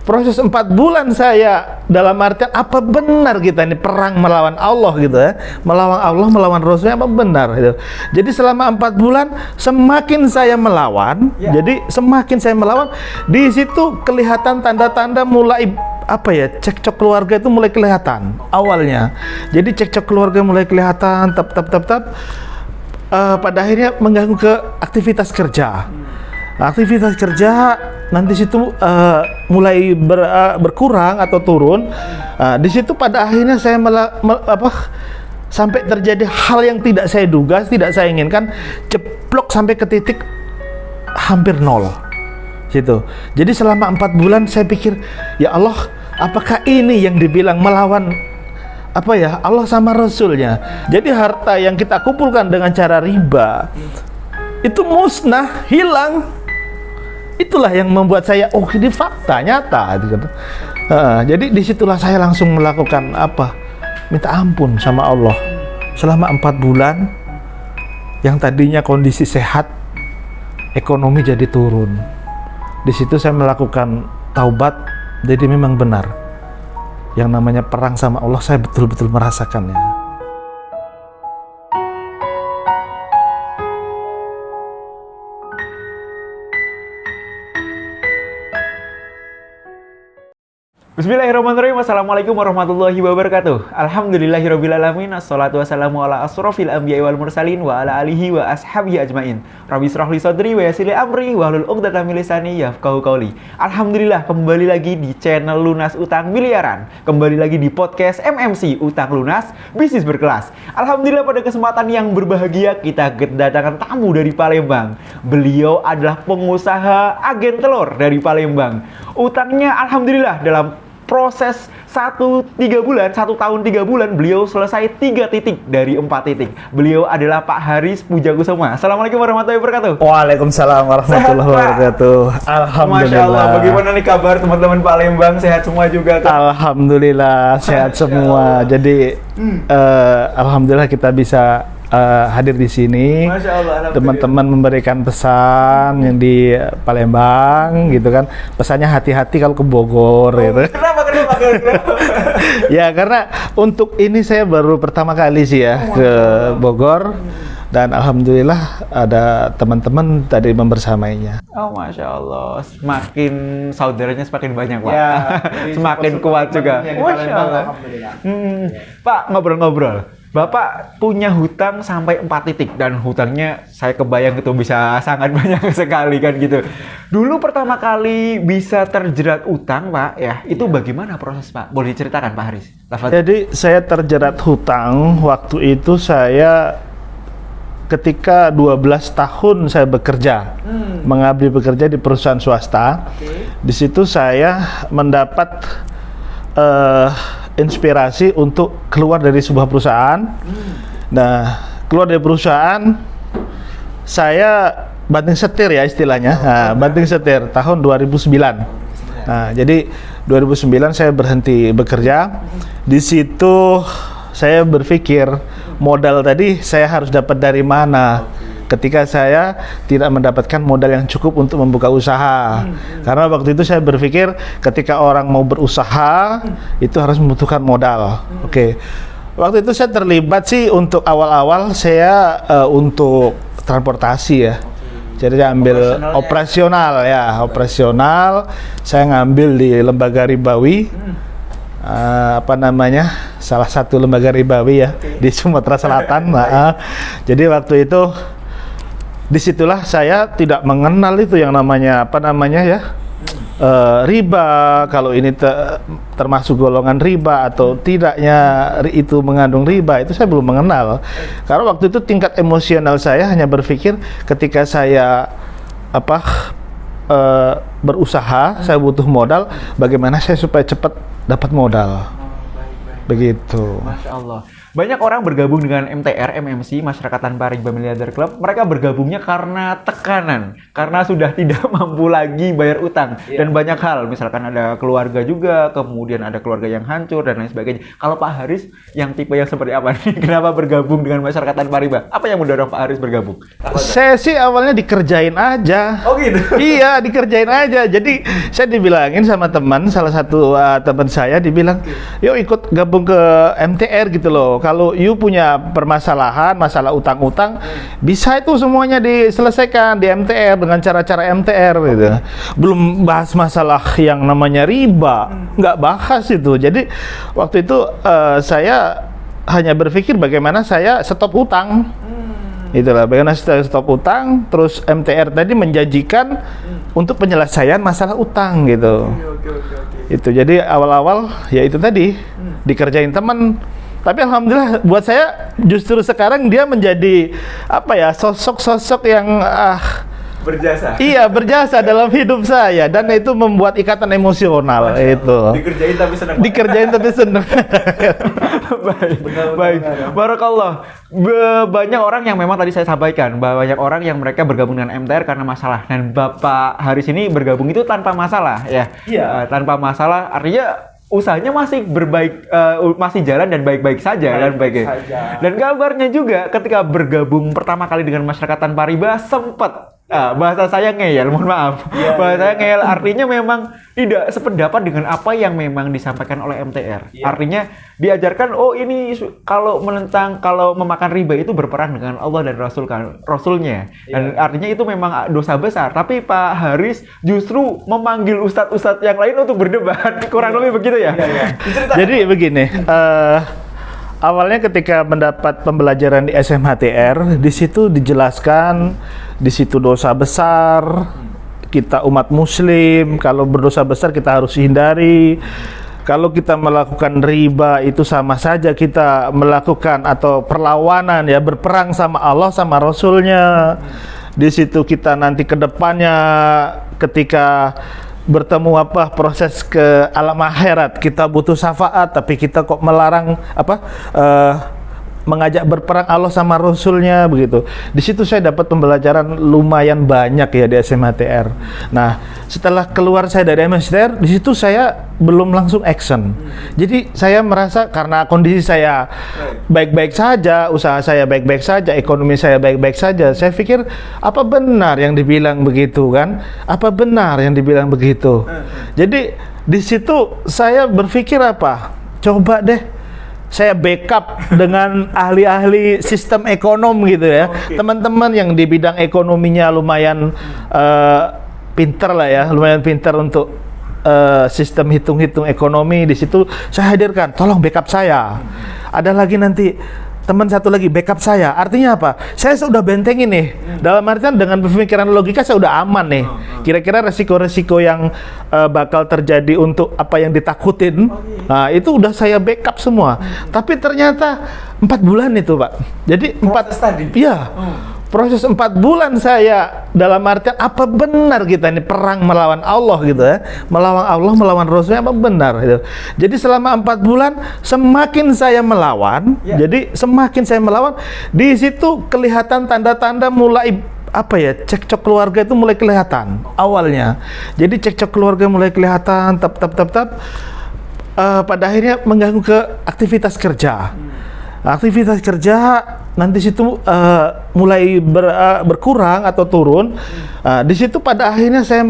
proses 4 bulan saya dalam artian apa benar kita ini perang melawan Allah gitu ya, melawan Allah, melawan Rasulnya apa benar gitu. Jadi selama 4 bulan semakin saya melawan, jadi semakin saya melawan, di situ kelihatan tanda-tanda mulai apa ya, cekcok keluarga itu mulai kelihatan awalnya. Jadi cekcok keluarga mulai kelihatan, pada akhirnya mengganggu ke aktivitas kerja. Aktivitas kerja nanti situ mulai berkurang atau turun. Di situ pada akhirnya saya sampai terjadi hal yang tidak saya duga, tidak saya inginkan, jeblok sampai ke titik hampir nol. Gitu. Jadi selama 4 bulan saya pikir, ya Allah, apakah ini yang dibilang melawan apa ya, Allah sama Rasulnya? Jadi harta yang kita kumpulkan dengan cara riba itu musnah, hilang. Itulah yang membuat saya, oh ini fakta nyata. Jadi disitulah saya langsung melakukan apa? Minta ampun sama Allah. Selama 4 bulan yang tadinya kondisi sehat, ekonomi jadi turun. Di situ saya melakukan taubat. Jadi memang benar yang namanya perang sama Allah, saya betul-betul merasakannya. Bismillahirrahmanirrahim. Assalamualaikum warahmatullahi wabarakatuh. Alhamdulillahirrabbilalamin. Assalatu wassalamu ala asrofil anbiya'i wal mursalin wa ala alihi wa ashabihi ajmain. Rabbi shrah li sadri wa yassir li amri wahlul 'uqdatam min lisani yafqahu qawli. Alhamdulillah, kembali lagi di channel Lunas Utang Miliaran. Kembali lagi di podcast MMC Utang Lunas Bisnis Berkelas. Alhamdulillah, pada kesempatan yang berbahagia kita kedatangan tamu dari Palembang. Beliau adalah pengusaha agen telur dari Palembang. Utangnya alhamdulillah dalam proses 1 tahun 3 bulan beliau selesai 3 titik dari 4 titik. Beliau adalah Pak Haris Pujakusuma. Assalamualaikum warahmatullahi wabarakatuh. Waalaikumsalam warahmatullahi wabarakatuh. Alhamdulillah. Masya Allah, bagaimana nih kabar teman-teman Palembang? Sehat semua juga kan? Alhamdulillah sehat semua. Jadi alhamdulillah kita bisa hadir di sini. Teman-teman memberikan pesan yang di Palembang gitu kan. Pesannya hati-hati kalau ke Bogor gitu. Kenapa? Ya karena untuk ini saya baru pertama kali sih ya ke Bogor, dan alhamdulillah ada teman-teman tadi membersamainya. Oh, Masya Allah, semakin saudaranya semakin banyak, Pak. Ya, semakin kuat juga. Masya Allah. Pak, ngobrol-ngobrol. Bapak punya hutang sampai 4 titik, dan hutangnya saya kebayang itu bisa sangat banyak sekali kan gitu. Dulu pertama kali bisa terjerat utang, Pak, ya, itu bagaimana proses, Pak? Boleh diceritakan, Pak Haris? Jadi saya terjerat hutang waktu itu saya ketika 12 tahun saya bekerja, mengabdi bekerja di perusahaan swasta. Di situ saya mendapat inspirasi untuk keluar dari sebuah perusahaan. Nah, keluar dari perusahaan, saya banting setir ya istilahnya. Banting setir tahun 2009. Nah, jadi 2009 saya berhenti bekerja. Di situ saya berpikir modal tadi saya harus dapat dari mana ketika saya tidak mendapatkan modal yang cukup untuk membuka usaha. Karena waktu itu saya berpikir ketika orang mau berusaha itu harus membutuhkan modal. Oke. Waktu itu saya terlibat sih untuk awal-awal saya untuk transportasi ya. Jadi saya ambil operasional. Saya ngambil di lembaga ribawi. Salah satu lembaga ribawi ya di Sumatera Selatan. Jadi waktu itu disitulah saya tidak mengenal itu yang namanya riba, kalau ini termasuk golongan riba atau tidaknya itu mengandung riba, itu saya belum mengenal. Karena waktu itu tingkat emosional saya hanya berpikir ketika saya berusaha, saya butuh modal, bagaimana saya supaya cepat dapat modal. Begitu. Masya Allah. Banyak orang bergabung dengan MTR, MMC, Masyarakat Tanpa Riba Miliarder Club. Mereka bergabungnya karena tekanan, karena sudah tidak mampu lagi bayar utang. Dan banyak hal, misalkan ada keluarga juga, kemudian ada keluarga yang hancur, dan lain sebagainya. Kalau Pak Haris, yang tipe yang seperti apa nih? Kenapa bergabung dengan Masyarakat Tanpa Riba? Apa yang mendorong Pak Haris bergabung? Saya sih awalnya dikerjain aja. Oh gitu? Iya, dikerjain aja. Jadi saya dibilangin sama teman, salah satu teman saya dibilang, yuk ikut gabung ke MTR gitu loh. Kalau you punya permasalahan, masalah utang-utang, bisa itu semuanya diselesaikan di MTR dengan cara-cara MTR gitu. Belum bahas masalah yang namanya riba, nggak bahas itu. Jadi waktu itu saya hanya berpikir bagaimana saya stop utang. Itulah bagaimana stop utang, terus MTR tadi menjanjikan untuk penyelesaian masalah utang gitu. Itu jadi awal-awal ya itu tadi dikerjain teman. Tapi alhamdulillah buat saya justru sekarang dia menjadi apa ya, sosok-sosok yang Berjasa. iya, berjasa dalam hidup saya, dan itu membuat ikatan emosional. Itu Dikerjain tapi senang. dikerjain tapi seneng. Baik. Barakallah. Banyak orang yang memang tadi saya sampaikan, bahwa banyak orang yang mereka bergabung dengan MTR karena masalah, dan Bapak Haris ini bergabung itu tanpa masalah ya. Iya. Tanpa masalah, artinya usahanya masih masih jalan dan baik-baik saja. Dan kabarnya juga ketika bergabung pertama kali dengan Masyarakat Tanpa Riba sempat bahasa saya ngeyel, mohon maaf. Bahasa saya ngeyel artinya memang tidak sependapat dengan apa yang memang disampaikan oleh MTR. Artinya diajarkan, oh ini kalau memakan riba itu berperang dengan Allah dan Rasulnya. Dan artinya itu memang dosa besar. Tapi Pak Haris justru memanggil ustadz-ustadz yang lain untuk berdebat. Kurang lebih begitu ya? Jadi begini, awalnya ketika mendapat pembelajaran di SMHTR, di situ dijelaskan, di situ dosa besar, kita umat muslim, kalau berdosa besar kita harus hindari. Kalau kita melakukan riba itu sama saja kita melakukan atau perlawanan ya, berperang sama Allah sama Rasulnya. Di situ kita nanti ke depannya ketika bertemu proses ke alam akhirat, kita butuh syafaat tapi kita kok melarang mengajak berperang Allah sama Rasulnya begitu. Di situ saya dapat pembelajaran lumayan banyak ya di SMHTR. Nah, setelah keluar saya dari SMHTR, di situ saya belum langsung action. Jadi saya merasa karena kondisi saya baik-baik saja, usaha saya baik-baik saja, ekonomi saya baik-baik saja. Saya pikir apa benar yang dibilang begitu kan? Apa benar yang dibilang begitu? Jadi di situ saya berpikir apa? Coba deh saya backup dengan ahli-ahli sistem ekonom gitu ya. Teman-teman yang di bidang ekonominya lumayan pinter lah ya, lumayan pinter untuk sistem hitung-hitung ekonomi. Di situ saya hadirkan, tolong backup saya. Ada lagi nanti teman satu lagi backup saya. Artinya apa? Saya sudah bentengin nih. Dalam artian dengan pemikiran logika saya udah aman nih. Kira-kira resiko-resiko yang bakal terjadi untuk apa yang ditakutin, nah itu udah saya backup semua. Tapi ternyata 4 bulan itu Pak. Jadi proses 4 bulan saya dalam artian apa benar kita ini perang melawan Allah gitu ya, melawan Allah, melawan Rasulnya, apa benar gitu. Jadi selama 4 bulan semakin saya melawan, jadi semakin saya melawan, di situ kelihatan tanda-tanda mulai cekcok keluarga itu mulai kelihatan awalnya. Jadi cekcok keluarga mulai kelihatan, pada akhirnya mengganggu ke aktivitas kerja. Aktivitas kerja nanti situ mulai berkurang atau turun. Di situ pada akhirnya saya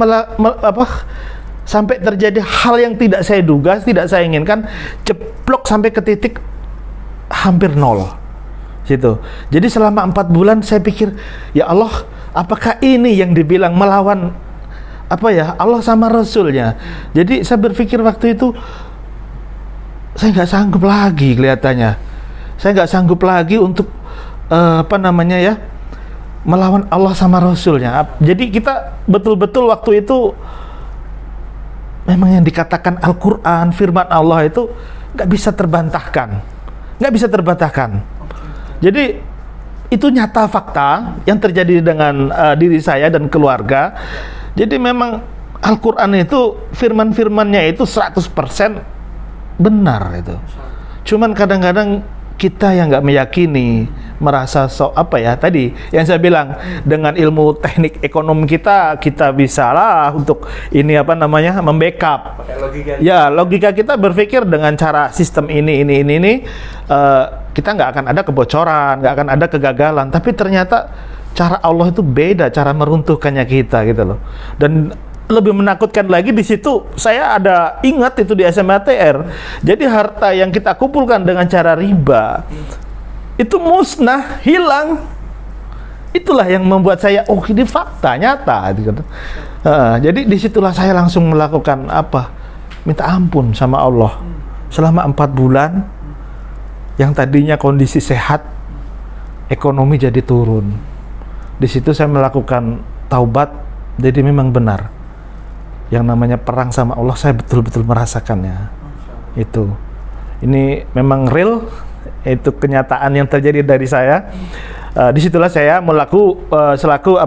sampai terjadi hal yang tidak saya duga, tidak saya inginkan, ceplok sampai ke titik hampir nol. Situ. Jadi selama 4 bulan saya pikir, ya Allah, apakah ini yang dibilang melawan Allah sama Rasulnya? Jadi saya berpikir waktu itu saya nggak sanggup lagi kelihatannya. Saya nggak sanggup lagi untuk melawan Allah sama Rasulnya. Jadi kita betul-betul waktu itu memang yang dikatakan Al-Quran, firman Allah itu nggak bisa terbantahkan. Jadi itu nyata fakta yang terjadi dengan diri saya dan keluarga. Jadi memang Al-Quran itu firman-firmannya itu 100% benar itu. Cuman kadang-kadang kita yang nggak meyakini, merasa tadi yang saya bilang, dengan ilmu teknik ekonomi kita bisa lah untuk ini membackup. Pakai logika. Ya, logika kita berpikir dengan cara sistem ini, kita nggak akan ada kebocoran, nggak akan ada kegagalan. Tapi ternyata cara Allah itu beda, cara meruntuhkannya kita gitu loh. Dan lebih menakutkan lagi di situ, saya ada ingat itu di SMATR. Jadi harta yang kita kumpulkan dengan cara riba itu musnah, hilang. Itulah yang membuat saya, ini fakta nyata gitu. Jadi disitulah saya langsung melakukan minta ampun sama Allah. Selama 4 bulan yang tadinya kondisi sehat, ekonomi jadi turun. Di situ saya melakukan taubat. Jadi memang benar, yang namanya perang sama Allah, saya betul-betul merasakannya. Itu, ini memang real, itu kenyataan yang terjadi dari saya. Disitulah saya selaku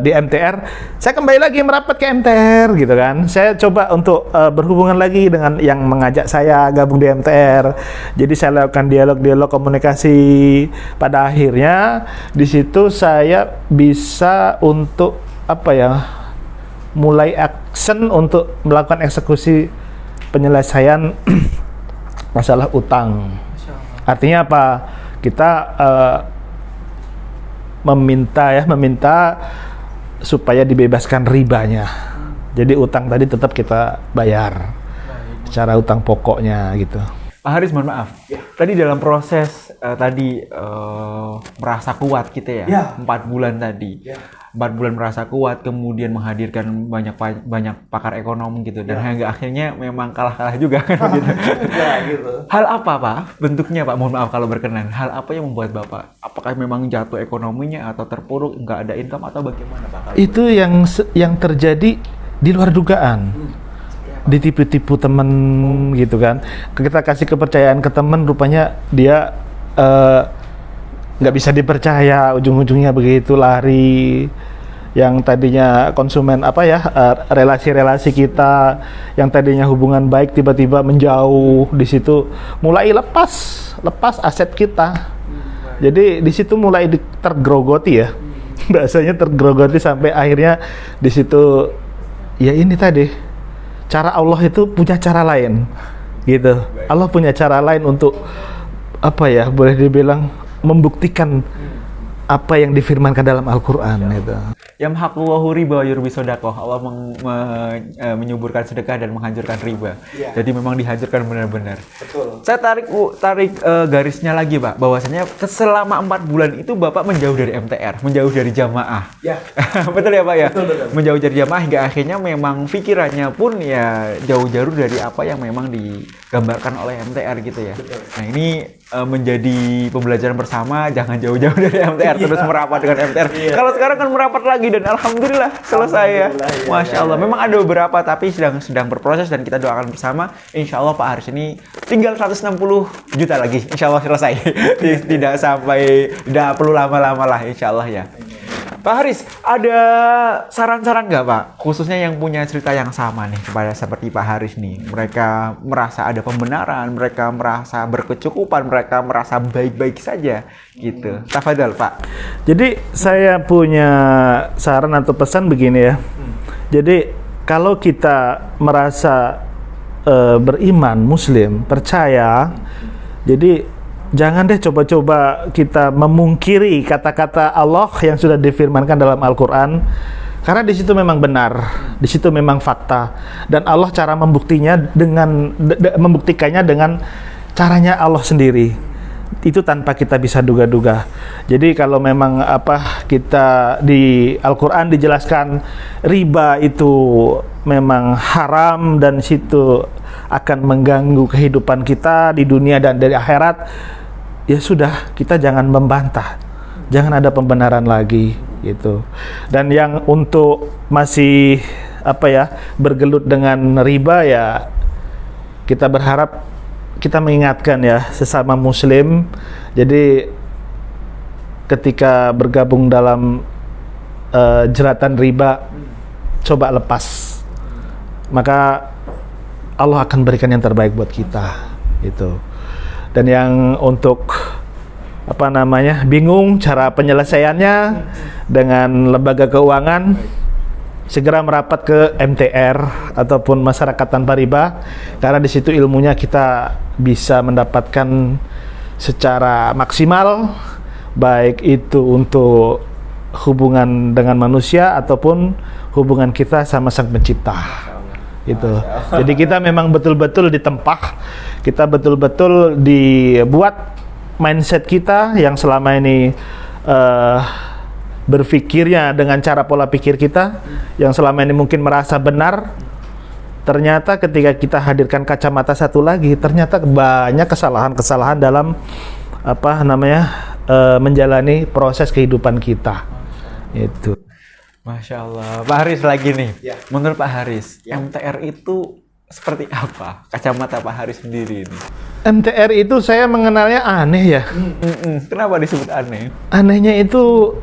di MTR, saya kembali lagi merapat ke MTR gitu kan. Saya coba untuk berhubungan lagi dengan yang mengajak saya gabung di MTR. Jadi saya lakukan dialog komunikasi. Pada akhirnya di situ saya bisa untuk mulai action untuk melakukan eksekusi penyelesaian masalah utang. Artinya apa? Kita meminta supaya dibebaskan ribanya. Jadi utang tadi tetap kita bayar secara utang pokoknya gitu. Pak Haris, mohon maaf. Tadi dalam proses merasa kuat kita ya, 4 bulan tadi. 4 bulan merasa kuat, kemudian menghadirkan banyak pakar ekonomi gitu, dan hingga akhirnya memang kalah juga kan gitu. Hal apa Pak bentuknya Pak, mohon maaf kalau berkenan, hal apa yang membuat Bapak, apakah memang jatuh ekonominya atau terpuruk, nggak ada income atau bagaimana Pak? Itu yang terjadi di luar dugaan. Ditipu-tipu temen gitu kan. Kita kasih kepercayaan ke temen, rupanya dia nggak bisa dipercaya, ujung-ujungnya begitu lari. Yang tadinya konsumen relasi-relasi kita yang tadinya hubungan baik tiba-tiba menjauh. Di situ mulai lepas aset kita. Jadi di situ mulai tergrogoti ya. Bahasanya tergrogoti sampai akhirnya di situ ya ini tadi, cara Allah itu punya cara lain gitu. Allah punya cara lain untuk boleh dibilang membuktikan apa yang difirmankan dalam Al-Quran itu. Yamhaqullahu riba wa yurbi shadaqah. Allah menyuburkan sedekah dan menghancurkan riba. Jadi memang dihancurkan benar-benar. Betul. Saya tarik garisnya lagi Pak, bahwasanya selama 4 bulan itu Bapak menjauh dari MTR, menjauh dari jamaah. Ya. Betul ya Pak ya? Betul. Menjauh dari jamaah hingga akhirnya memang pikirannya pun ya jauh-jauh dari apa yang memang digambarkan oleh MTR gitu ya. Betul. Nah ini menjadi pembelajaran bersama, jangan jauh-jauh dari MTR, terus merapat dengan MTR. Kalau sekarang kan merapat lagi dan alhamdulillah selesai ya. Masya Allah. Memang ada beberapa tapi sedang berproses dan kita doakan bersama. Insya Allah Pak Haris ini tinggal 160 juta lagi. Insya Allah selesai. Tidak perlu lama-lama lah Insya Allah ya. Pak Haris, ada saran-saran nggak Pak? Khususnya yang punya cerita yang sama nih kepada seperti Pak Haris nih. Mereka merasa ada pembenaran, mereka merasa berkecukupan, mereka merasa baik-baik saja gitu. Tafadhal Pak. Jadi saya punya saran atau pesan begini ya. Jadi kalau kita merasa beriman, muslim, percaya, jadi jangan deh coba-coba kita memungkiri kata-kata Allah yang sudah difirmankan dalam Al-Quran, karena di situ memang benar, di situ memang fakta, dan Allah cara membuktikannya dengan caranya Allah sendiri. Itu tanpa kita bisa duga-duga. Jadi kalau memang kita di Al-Quran dijelaskan riba itu memang haram dan situ akan mengganggu kehidupan kita di dunia dan dari akhirat, ya sudah, kita jangan membantah, jangan ada pembenaran lagi gitu. Dan yang untuk masih bergelut dengan riba, ya kita berharap, kita mengingatkan ya sesama muslim. Jadi ketika bergabung dalam jeratan riba, coba lepas, maka Allah akan berikan yang terbaik buat kita itu. Dan yang untuk bingung cara penyelesaiannya dengan lembaga keuangan, segera merapat ke MTR ataupun masyarakat tanpa riba, karena di situ ilmunya kita bisa mendapatkan secara maksimal, baik itu untuk hubungan dengan manusia ataupun hubungan kita sama Sang Pencipta. Itu. Jadi kita memang betul-betul ditempah, kita betul-betul dibuat mindset kita yang selama ini berpikirnya dengan cara pola pikir kita yang selama ini mungkin merasa benar, ternyata ketika kita hadirkan kacamata satu lagi, ternyata banyak kesalahan-kesalahan dalam menjalani proses kehidupan kita. Itu. Masya Allah. Pak Haris lagi nih. Menurut Pak Haris, MTR itu seperti apa? Kacamata Pak Haris sendiri ini. MTR itu saya mengenalnya aneh ya. Kenapa disebut aneh? Anehnya itu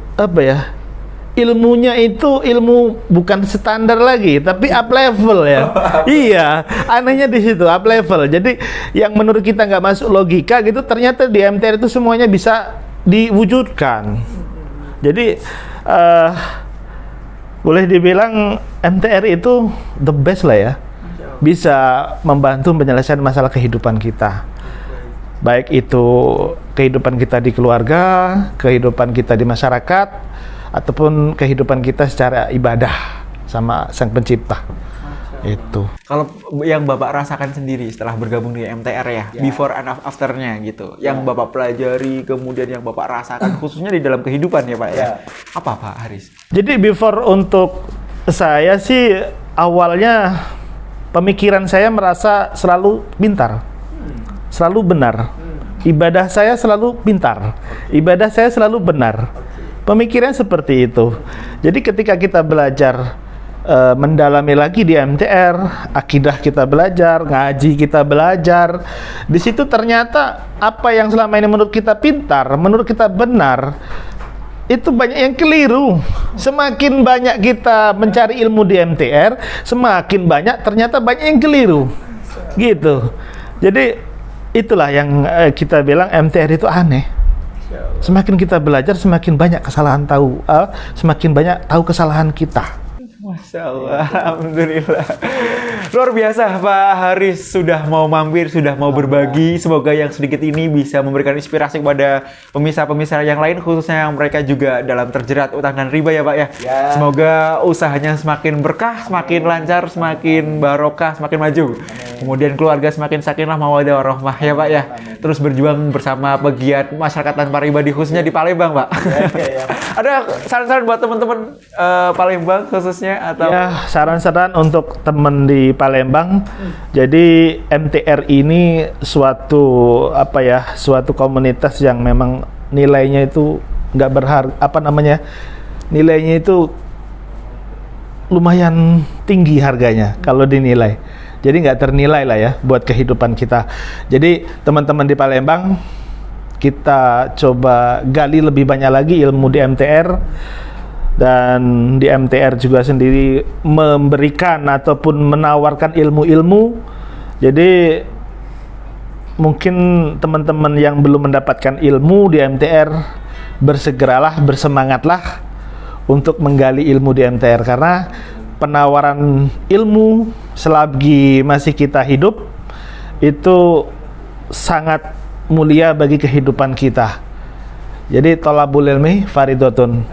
ilmunya itu ilmu bukan standar lagi, tapi up level ya. Iya, anehnya di situ up level. Jadi yang menurut kita nggak masuk logika gitu, ternyata di MTR itu semuanya bisa diwujudkan. Jadi boleh dibilang MTR itu the best lah ya. Bisa membantu penyelesaian masalah kehidupan kita. Baik itu kehidupan kita di keluarga, kehidupan kita di masyarakat, ataupun kehidupan kita secara ibadah sama Sang Pencipta. Itu. Kalau yang Bapak rasakan sendiri setelah bergabung di MTR ya, before and after-nya gitu. Yang Bapak pelajari, kemudian yang Bapak rasakan khususnya di dalam kehidupan ya Pak ya. Apa Pak Haris? Jadi before untuk saya sih awalnya pemikiran saya merasa selalu pintar. Selalu benar. Ibadah saya selalu pintar. Ibadah saya selalu benar. Pemikiran seperti itu. Jadi ketika kita belajar mendalami lagi di MTR, akidah kita belajar, ngaji kita belajar, di situ ternyata apa yang selama ini menurut kita pintar, menurut kita benar, itu banyak yang keliru. Semakin banyak kita mencari ilmu di MTR, semakin banyak ternyata banyak yang keliru. Gitu. Jadi itulah yang kita bilang MTR itu aneh. Semakin kita belajar, semakin banyak semakin banyak tahu kesalahan kita. Masya Allah, alhamdulillah. Luar biasa Pak Haris sudah mau mampir, sudah mau berbagi. Semoga yang sedikit ini bisa memberikan inspirasi kepada pemirsa-pemirsa yang lain, khususnya yang mereka juga dalam terjerat utang dan riba ya Pak ya. Semoga usahanya semakin berkah, semakin lancar, semakin barokah, semakin maju. Kemudian keluarga semakin sakinah mawaddah warahmah ya Pak ya. Terus berjuang bersama pegiat masyarakat tanpa riba khususnya di Palembang Pak. Ada saran-saran buat teman-teman Palembang khususnya atau saran-saran untuk teman di Palembang. Jadi MTR ini suatu komunitas yang memang nilainya itu nggak berharga, nilainya itu lumayan tinggi harganya kalau dinilai. Jadi nggak ternilai lah ya buat kehidupan kita. Jadi teman-teman di Palembang, kita coba gali lebih banyak lagi ilmu di MTR. Dan di MTR juga sendiri memberikan ataupun menawarkan ilmu-ilmu. Jadi mungkin teman-teman yang belum mendapatkan ilmu di MTR, bersemangatlah untuk menggali ilmu di MTR, karena penawaran ilmu selagi masih kita hidup itu sangat mulia bagi kehidupan kita. Jadi thalabul ilmi faridotun.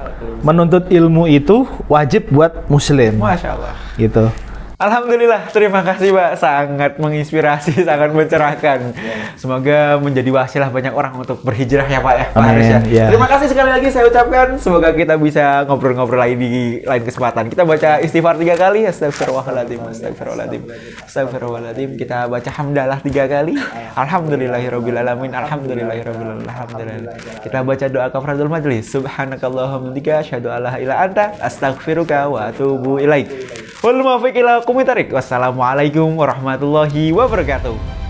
Menuntut ilmu itu wajib buat muslim. Masya Allah. Gitu. Alhamdulillah, terima kasih Pak, sangat menginspirasi, sangat mencerahkan. Semoga menjadi wasilah banyak orang untuk berhijrah ya Pak ya. Pak Haris ya. Terima kasih sekali lagi saya ucapkan. Semoga kita bisa ngobrol-ngobrol lagi di lain kesempatan. Kita baca istighfar 3 kali. Astagfirullahaladzim, astagfirullahaladzim, astagfirullahaladzim. Kita baca hamdalah 3 kali. Alhamdulillahirabbil alamin, alhamdulillahirabbil alamin, alhamdulillah. Kita baca doa kafaratul majlis. Subhanakallahumma bika asyhadu alla ilaha illa anta astaghfiruka wa atubu ilaik. Wal muwaffiq ila aqwamit thariq. Wassalamualaikum warahmatullahi wabarakatuh.